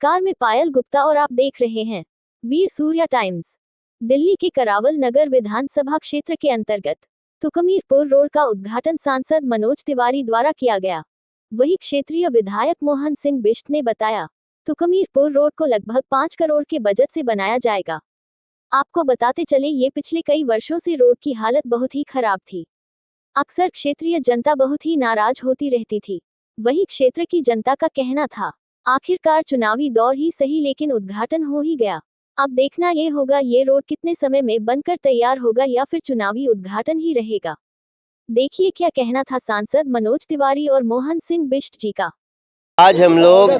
नमस्कार, मैं पायल गुप्ता और आप देख रहे हैं वीर सूर्या टाइम्स। दिल्ली के करावल नगर विधानसभा क्षेत्र के अंतर्गत तुकमीरपुर रोड का उद्घाटन सांसद मनोज तिवारी द्वारा किया गया। वही क्षेत्रीय विधायक मोहन सिंह बिष्ट ने बताया, तुकमीरपुर रोड को लगभग 5 करोड़ के बजट से बनाया जाएगा। आपको बताते चले, ये पिछले कई वर्षों से रोड की हालत बहुत ही खराब थी। अक्सर क्षेत्रीय जनता बहुत ही नाराज होती रहती थी। वही क्षेत्र की जनता का कहना था, आखिरकार चुनावी दौर ही सही लेकिन उद्घाटन हो ही गया। अब देखना ये होगा ये रोड कितने समय में बनकर तैयार होगा या फिर चुनावी उद्घाटन ही रहेगा। देखिए क्या कहना था सांसद मनोज तिवारी और मोहन सिंह बिष्ट जी का। आज हम लोग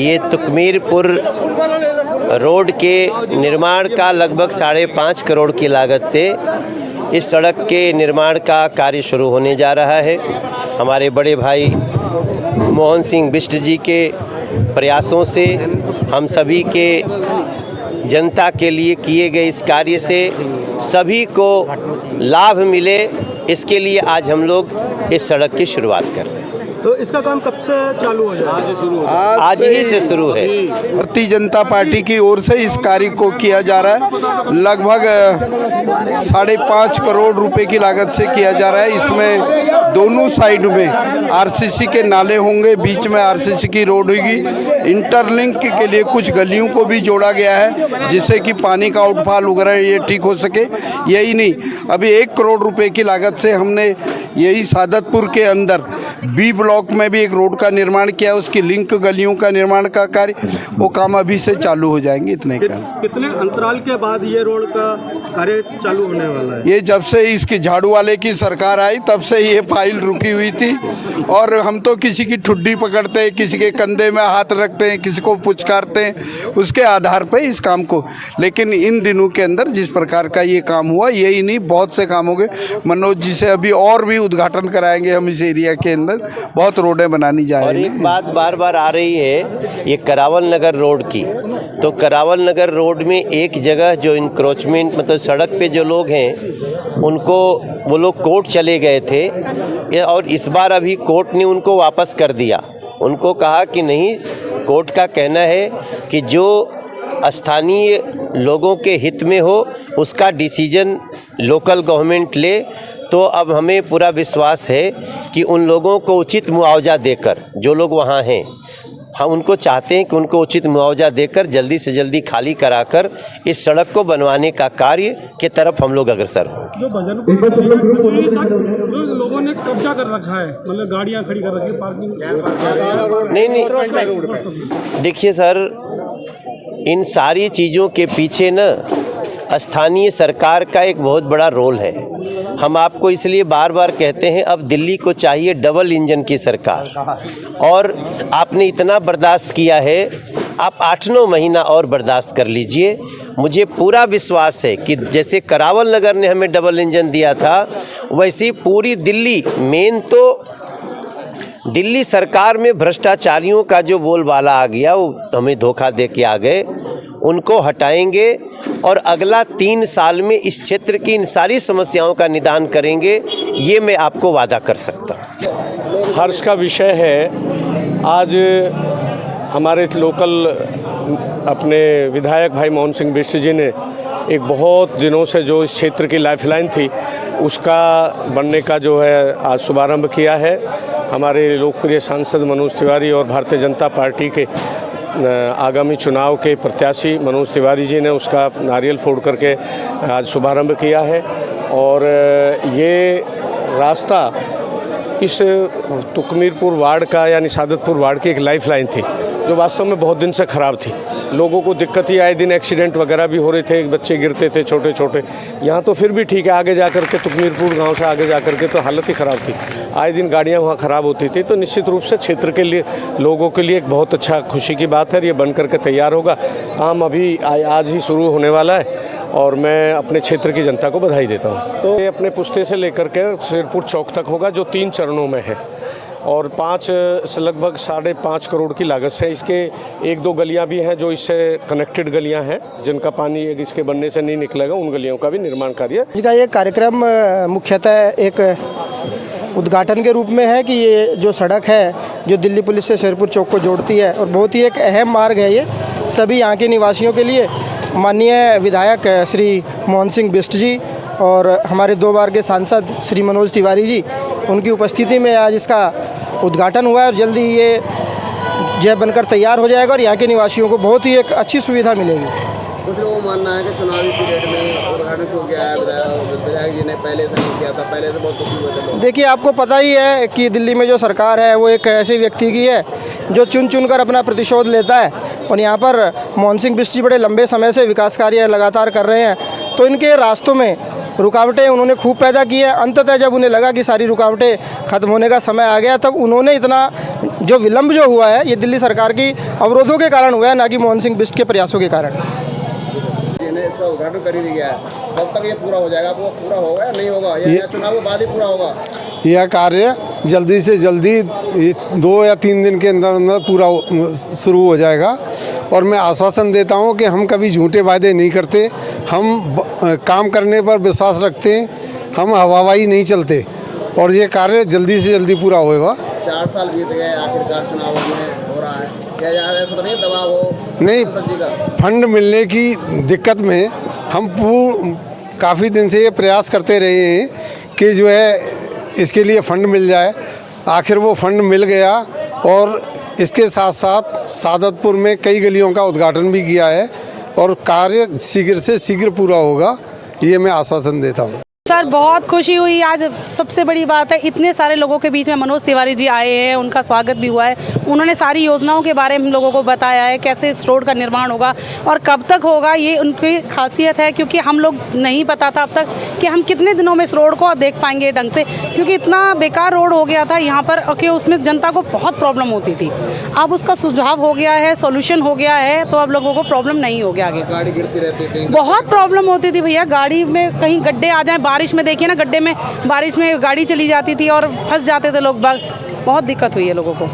ये तुकमीरपुर रोड के निर्माण का लगभग 5.5 करोड़ की लागत से इस सड़क के निर्माण का कार्य शुरू होने जा रहा है। हमारे बड़े भाई मोहन सिंह बिष्ट जी के प्रयासों से, हम सभी के जनता के लिए किए गए इस कार्य से सभी को लाभ मिले, इसके लिए आज हम लोग इस सड़क की शुरुआत कर रहे हैं। तो इसका काम कब से चालू हो जाएगा? आज ही से शुरू है। भारतीय जनता पार्टी की ओर से इस कार्य को किया जा रहा है। लगभग 5.5 करोड़ रुपए की लागत से किया जा रहा है। इसमें दोनों साइड में आरसीसी के नाले होंगे, बीच में आरसीसी की रोड होगी। इंटरलिंक के लिए कुछ गलियों को भी जोड़ा गया है जिससे कि पानी का आउटफॉल वगैरह ये ठीक हो सके। यही नहीं, अभी 1 करोड़ रुपए की लागत से हमने यही सादतपुर के अंदर बी ब्लॉक में भी एक रोड का निर्माण किया। उसकी लिंक गलियों का निर्माण का कार्य, वो काम अभी से चालू हो जाएंगे। इतने कितने अंतराल के बाद ये रोड का कार्य चालू होने वाला है? ये जब से इसकी झाड़ू वाले की सरकार आई तब से ये फाइल रुकी हुई थी और हम तो किसी की ठुड्डी पकड़ते हैं, किसी के कंधे में हाथ रखते हैं, किसी को पुचकारते हैं, उसके आधार पर इस काम को। लेकिन इन दिनों के अंदर जिस प्रकार का ये काम हुआ, यही नहीं बहुत से काम हो गए। मनोज जी से अभी और भी उद्घाटन कराएंगे हम इस एरिया के अंदर, बहुत रोडें बनानी जा रही हैं। और एक बात बार बार आ रही है ये करावल नगर रोड की, तो करावल नगर रोड में एक जगह जो इंक्रोचमेंट मतलब सड़क पे जो लोग हैं उनको, वो लोग कोर्ट चले गए थे और इस बार अभी कोर्ट ने उनको वापस कर दिया। उनको कहा कि नहीं, कोर्ट का कहना है कि जो स्थानीय लोगों के हित में हो उसका डिसीजन लोकल गवर्नमेंट ले। तो अब हमें पूरा विश्वास है कि उन लोगों को उचित मुआवजा देकर, जो लोग वहाँ हैं, हम उनको चाहते हैं कि उनको उचित मुआवजा देकर जल्दी से जल्दी खाली कराकर इस सड़क को बनवाने का कार्य के तरफ हम लोग अग्रसर होंगे। जो लोगों ने कब्जा कर रखा है, मतलब गाड़ियाँ खड़ी कर रखी है, पार्किंग नहीं, देखिए सर, इन सारी चीज़ों के पीछे न स्थानीय सरकार का एक बहुत बड़ा रोल है। हम आपको इसलिए बार बार कहते हैं, अब दिल्ली को चाहिए डबल इंजन की सरकार। और आपने इतना बर्दाश्त किया है, आप 8-9 महीना और बर्दाश्त कर लीजिए। मुझे पूरा विश्वास है कि जैसे करावल नगर ने हमें डबल इंजन दिया था, वैसे पूरी दिल्ली, मेन तो दिल्ली सरकार में भ्रष्टाचारियों का जो बोलबाला आ गया, वो हमें धोखा दे के आ गए, उनको हटाएंगे और अगला 3 साल में इस क्षेत्र की इन सारी समस्याओं का निदान करेंगे, ये मैं आपको वादा कर सकता हूँ। हर्ष का विषय है, आज हमारे लोकल अपने विधायक भाई मोहन सिंह बिष्ट जी ने एक बहुत दिनों से जो इस क्षेत्र की लाइफलाइन थी उसका बनने का जो है आज शुभारंभ किया है। हमारे लोकप्रिय सांसद मनोज तिवारी और भारतीय जनता पार्टी के आगामी चुनाव के प्रत्याशी मनोज तिवारी जी ने उसका नारियल फोड़ करके आज शुभारंभ किया है। और ये रास्ता इस तुकमीरपुर वार्ड का यानी सादतपुर वार्ड की एक लाइफलाइन थी जो वास्तव में बहुत दिन से ख़राब थी। लोगों को दिक्कत ही, आए दिन एक्सीडेंट वगैरह भी हो रहे थे, बच्चे गिरते थे छोटे छोटे। यहाँ तो फिर भी ठीक है, आगे जा कर के तुकमीरपुर गांव से आगे जा कर के तो हालत ही ख़राब थी, आए दिन गाड़ियाँ वहाँ ख़राब होती थी। तो निश्चित रूप से क्षेत्र के लिए, लोगों के लिए एक बहुत अच्छा खुशी की बात है। ये बन कर के तैयार होगा, काम अभी आज ही शुरू होने वाला है और मैं अपने क्षेत्र की जनता को बधाई देता हूँ। तो ये अपने पुश्ते से लेकर के सिरपुर चौक तक होगा, जो 3 चरणों में है और 5 से लगभग 5.5 करोड़ की लागत से। इसके 1-2 गलियां भी हैं जो इससे कनेक्टेड गलियां हैं, जिनका पानी इसके बनने से नहीं निकलेगा, उन गलियों का भी निर्माण कार्य। इसका ये कार्यक्रम मुख्यतः एक उद्घाटन के रूप में है कि ये जो सड़क है जो दिल्ली पुलिस से शेरपुर चौक को जोड़ती है और बहुत ही एक अहम मार्ग है ये सभी यहाँ के निवासियों के लिए। माननीय विधायक श्री मोहन सिंह बिष्ट जी और हमारे 2 बार के सांसद श्री मनोज तिवारी जी, उनकी उपस्थिति में आज इसका उद्घाटन हुआ है और जल्दी ये जय बनकर तैयार हो जाएगा और यहाँ के निवासियों को बहुत ही एक अच्छी सुविधा मिलेगी। कुछ लोगों का मानना है कि चुनावी पीरियड में उद्घाटन क्यों किया है, विधायक जी ने पहले से नहीं किया था, पहले से बहुत दुखी हुए थे लोग। देखिए, आपको पता ही है कि दिल्ली में जो सरकार है वो एक ऐसे व्यक्ति की है जो चुन कर अपना प्रतिशोध लेता है और यहाँ पर मोहन सिंह बिष्ट जी बड़े लंबे समय से विकास कार्य लगातार कर रहे हैं, तो इनके रास्तों में रुकावटें उन्होंने खूब पैदा की है। अंततः जब उन्हें लगा कि सारी रुकावटें खत्म होने का समय आ गया, तब उन्होंने इतना जो विलम्ब जो हुआ है ये दिल्ली सरकार की अवरोधों के कारण हुआ है, ना कि मोहन सिंह बिष्ट के प्रयासों के कारण। इसका उद्घाटन कर ही दिया है, कब तक ये पूरा हो जाएगा? वो पूरा होगा या नहीं होगा, या चुनाव के बाद ही पूरा होगा? यह कार्य जल्दी से जल्दी 2 या 3 दिन के अंदर अंदर पूरा शुरू हो जाएगा और मैं आश्वासन देता हूं कि हम कभी झूठे वायदे नहीं करते, हम काम करने पर विश्वास रखते हैं, हम हवाबाजी नहीं चलते और ये कार्य जल्दी से जल्दी पूरा होगा। 4 साल बीत गए, आखिरकार चुनाव में हो रहा है, क्या ऐसा तो नहीं दबाव हो? नहीं, फंड मिलने की दिक्कत में हम काफ़ी दिन से ये प्रयास करते रहे हैं कि जो है इसके लिए फ़ंड मिल जाए। आखिर वो फंड मिल गया और इसके साथ साथ सादतपुर में कई गलियों का उद्घाटन भी किया है और कार्य शीघ्र से शीघ्र पूरा होगा, ये मैं आश्वासन देता हूँ। सर, बहुत खुशी हुई। आज सबसे बड़ी बात है, इतने सारे लोगों के बीच में मनोज तिवारी जी आए हैं, उनका स्वागत भी हुआ है। उन्होंने सारी योजनाओं के बारे में हम लोगों को बताया है, कैसे इस रोड का निर्माण होगा और कब तक होगा, ये उनकी खासियत है। क्योंकि हम लोग नहीं पता था अब तक कि हम कितने दिनों में इस रोड को देख पाएंगे ढंग से, क्योंकि इतना बेकार रोड हो गया था यहाँ पर कि उसमें जनता को बहुत प्रॉब्लम होती थी। अब उसका सुझाव हो गया है, सोल्यूशन हो गया है, तो अब लोगों को प्रॉब्लम नहीं हो गया। आगे गाड़ी गिरती रहती थी, बहुत प्रॉब्लम होती थी भैया, गाड़ी में कहीं गड्ढे आ जाए, बारिश में देखिए ना, गड्ढे में बारिश में गाड़ी चली जाती थी और फंस जाते थे लोग, बहुत दिक्कत हुई है लोगों को।